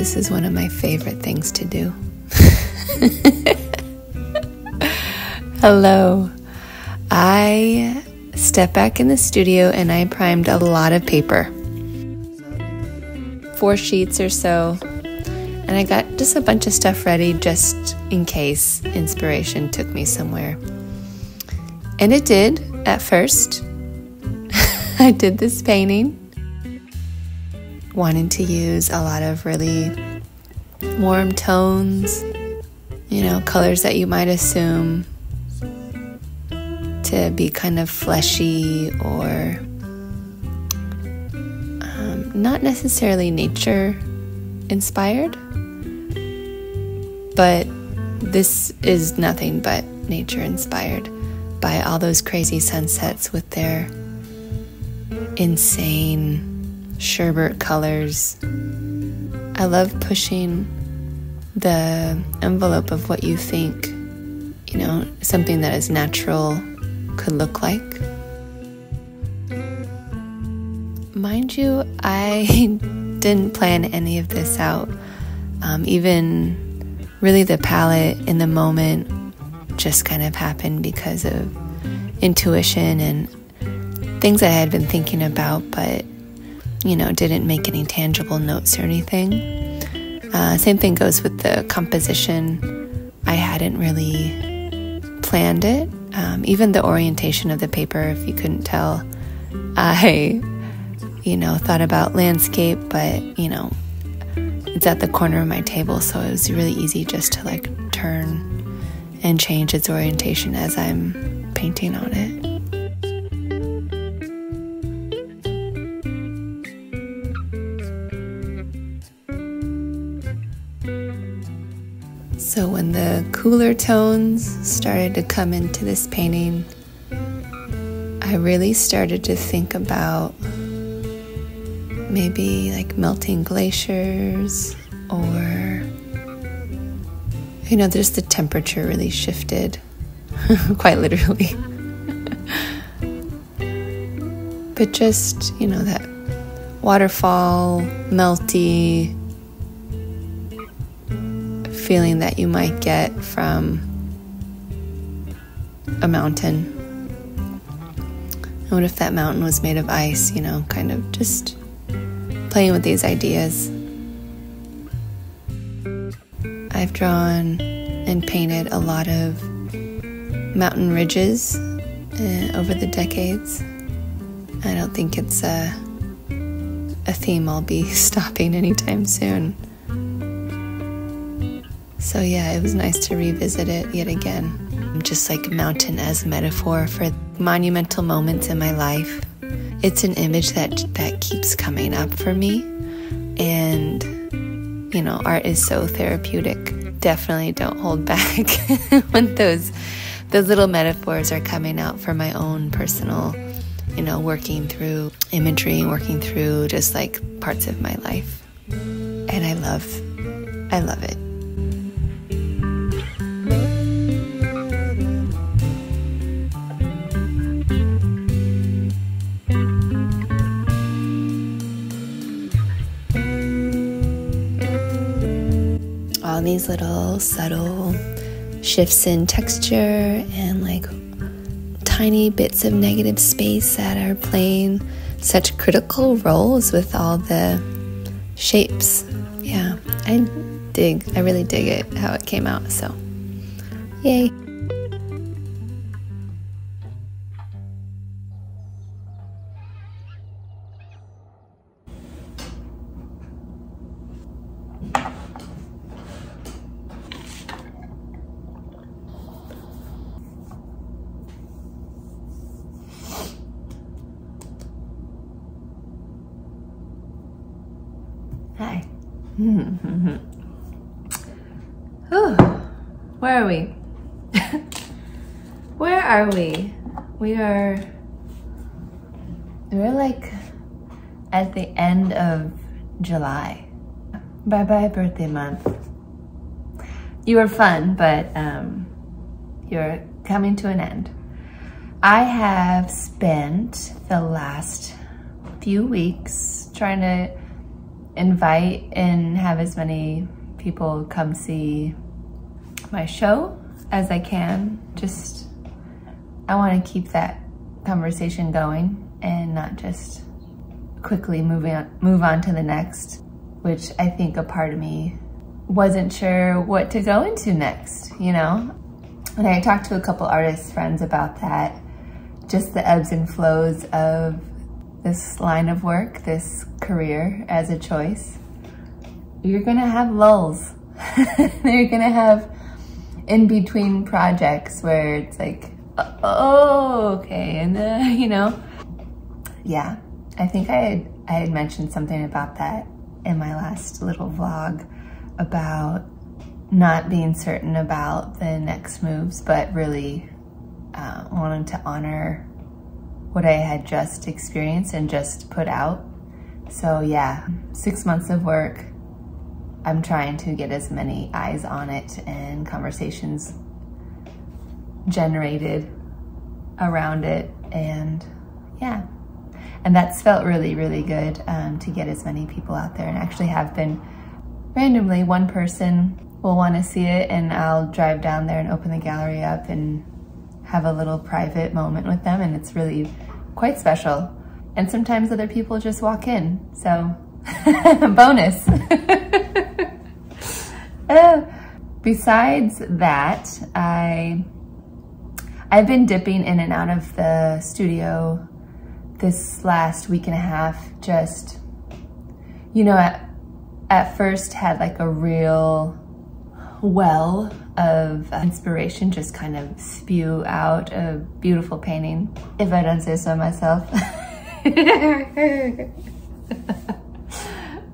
This is one of my favorite things to do. Hello. I stepped back in the studio and I primed a lot of paper. 4 sheets or so. And I got just a bunch of stuff ready just in case inspiration took me somewhere. And it did at first. I did this painting, wanting to use a lot of really warm tones, you know, colors that you might assume to be kind of fleshy or not necessarily nature inspired, but this is nothing but nature inspired by all those crazy sunsets with their insane sherbet colors. I love pushing the envelope of what you think, you know, something that is natural could look like. Mind you, I didn't plan any of this out. Even really the palette in the moment just kind of happened because of intuition and things I had been thinking about, but, you know, didn't make any tangible notes or anything. Same thing goes with the composition. I hadn't really planned it. Even the orientation of the paper, if you couldn't tell, I, you know, thought about landscape, but, you know, it's at the corner of my table, so it was really easy just to like turn and change its orientation as I'm painting on it. So when the cooler tones started to come into this painting, I really started to think about maybe like melting glaciers, or, you know, just the temperature really shifted, quite literally. But just, you know, that waterfall, melty feeling that you might get from a mountain. And what if that mountain was made of ice, you know, kind of just playing with these ideas. I've drawn and painted a lot of mountain ridges over the decades. I don't think it's a theme I'll be stopping anytime soon. So yeah, it was nice to revisit it yet again. Just like mountain as a metaphor for monumental moments in my life. It's an image that keeps coming up for me. And, you know, art is so therapeutic. Definitely don't hold back when those little metaphors are coming out for my own personal, you know, working through imagery, working through just like parts of my life. And I love it. All these little subtle shifts in texture and like tiny bits of negative space that are playing such critical roles with all the shapes. Yeah, I really dig it, how it came out, so yay. Hi. Oh, where are we? Where are we? We're like at the end of July. Bye-bye birthday month. You were fun, but you're coming to an end. I have spent the last few weeks trying to invite and have as many people come see my show as I can. Just, I want to keep that conversation going and not just quickly move on to the next, which I think a part of me wasn't sure what to go into next, you know? And I talked to a couple artist friends about that, just the ebbs and flows of this line of work, this career as a choice. You're gonna have lulls. You're gonna have in-between projects where it's like, oh, okay, and you know? Yeah, I think I had mentioned something about that in my last little vlog about not being certain about the next moves, but really wanting to honor what I had just experienced and just put out. So yeah, 6 months of work. I'm trying to get as many eyes on it and conversations generated around it, and yeah. And that's felt really, really good to get as many people out there, and actually have been randomly, one person will want to see it and I'll drive down there and open the gallery up and have a little private moment with them, and it's really quite special. And sometimes other people just walk in, so bonus. Besides that, I've been dipping in and out of the studio this last week and a half. Just, you know, at first had like a real well of inspiration just kind of spew out a beautiful painting, if I don't say so myself.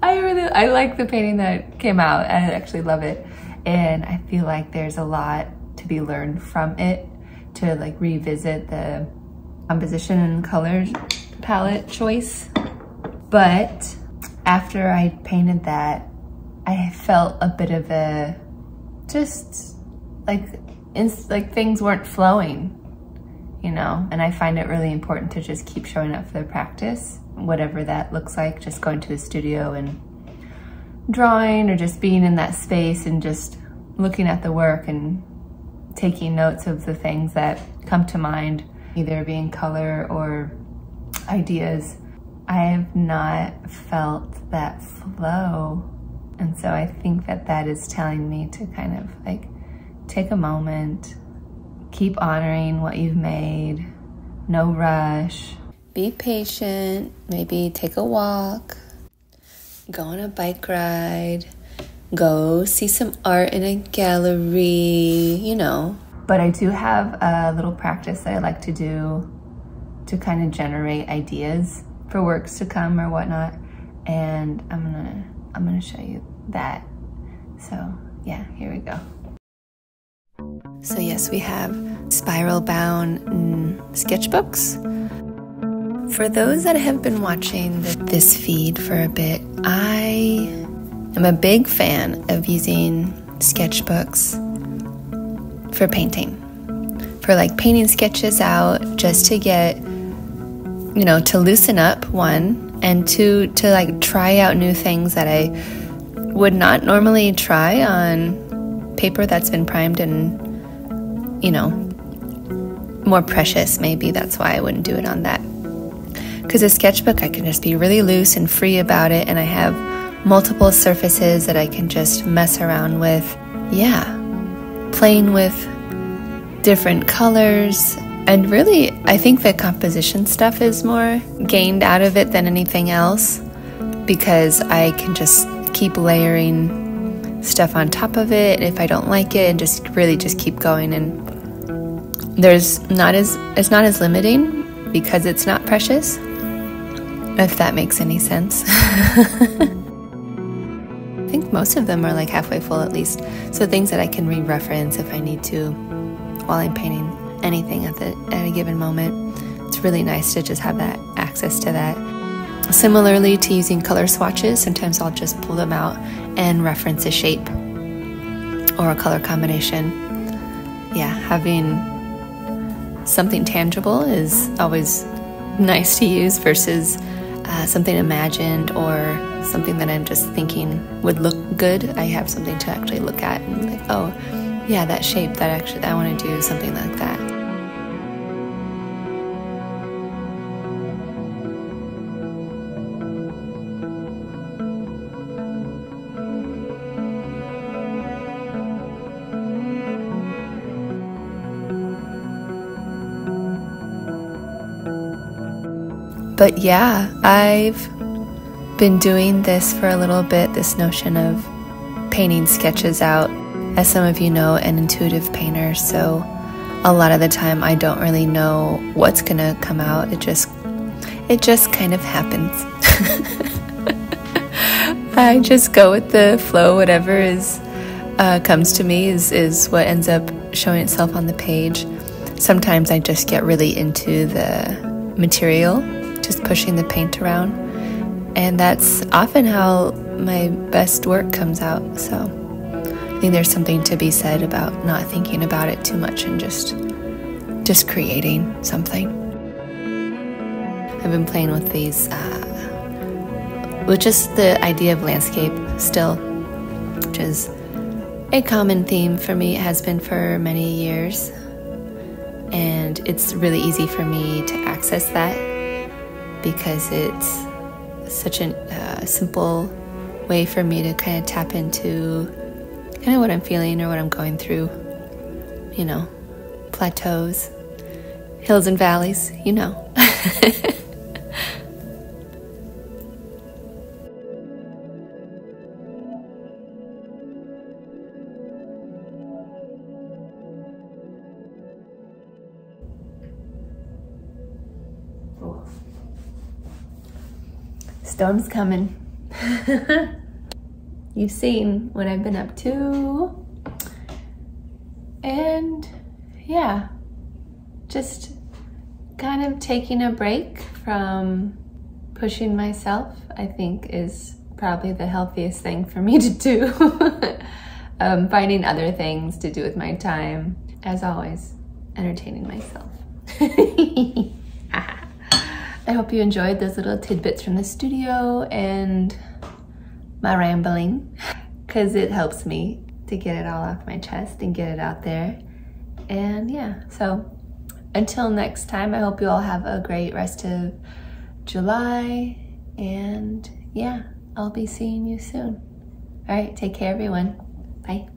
I like the painting that came out. I actually love it, and I feel like there's a lot to be learned from it, to like revisit the composition and color palette choice. But after I painted that, I felt a bit of a just like things weren't flowing, you know? And I find it really important to just keep showing up for the practice, whatever that looks like, just going to the studio and drawing, or just being in that space and just looking at the work and taking notes of the things that come to mind, either being color or ideas. I have not felt that flow. And so I think that that is telling me to kind of like take a moment, keep honoring what you've made, no rush. Be patient, maybe take a walk, go on a bike ride, go see some art in a gallery, you know. But I do have a little practice that I like to do to kind of generate ideas for works to come or whatnot. And I'm gonna show you that. So yeah, here we go. So yes, we have spiral bound sketchbooks. For those that have been watching this feed for a bit, I am a big fan of using sketchbooks for painting. For like painting sketches out, just to get, you know, to loosen up, one, and two, to like try out new things that I would not normally try on paper that's been primed and, you know, more precious. Maybe that's why I wouldn't do it on that. Because a sketchbook, I can just be really loose and free about it, and I have multiple surfaces that I can just mess around with. Yeah, playing with different colors. And really, I think the composition stuff is more gained out of it than anything else, because I can just keep layering stuff on top of it if I don't like it, and just really just keep going. And it's not as limiting because it's not precious, if that makes any sense. I think most of them are like halfway full at least, so things that I can re-reference if I need to while I'm painting anything at a given moment. It's really nice to just have that access to that. Similarly to using color swatches, sometimes I'll just pull them out and reference a shape or a color combination. Yeah, having something tangible is always nice to use versus something imagined or something that I'm just thinking would look good, I have something to actually look at and like, oh, yeah, that shape, that actually, I want to do something like that. But yeah, I've been doing this for a little bit, this notion of painting sketches out. As some of you know, an intuitive painter, so a lot of the time I don't really know what's gonna come out. It just kind of happens. I just go with the flow. Whatever comes to me is what ends up showing itself on the page. Sometimes I just get really into the material, just pushing the paint around, and that's often how my best work comes out. So I think there's something to be said about not thinking about it too much and just creating something. I've been playing with these with just the idea of landscape still, which is a common theme for me. It has been for many years, and it's really easy for me to access that because it's such a simple way for me to kind of tap into kind of what I'm feeling or what I'm going through. You know, plateaus, hills and valleys, you know. Storm's coming. You've seen what I've been up to. And yeah, just kind of taking a break from pushing myself, I think, is probably the healthiest thing for me to do. Finding other things to do with my time. As always, entertaining myself. I hope you enjoyed those little tidbits from the studio and my rambling, because it helps me to get it all off my chest and get it out there. And yeah, so until next time, I hope you all have a great rest of July. And yeah, I'll be seeing you soon. All right, take care, everyone. Bye.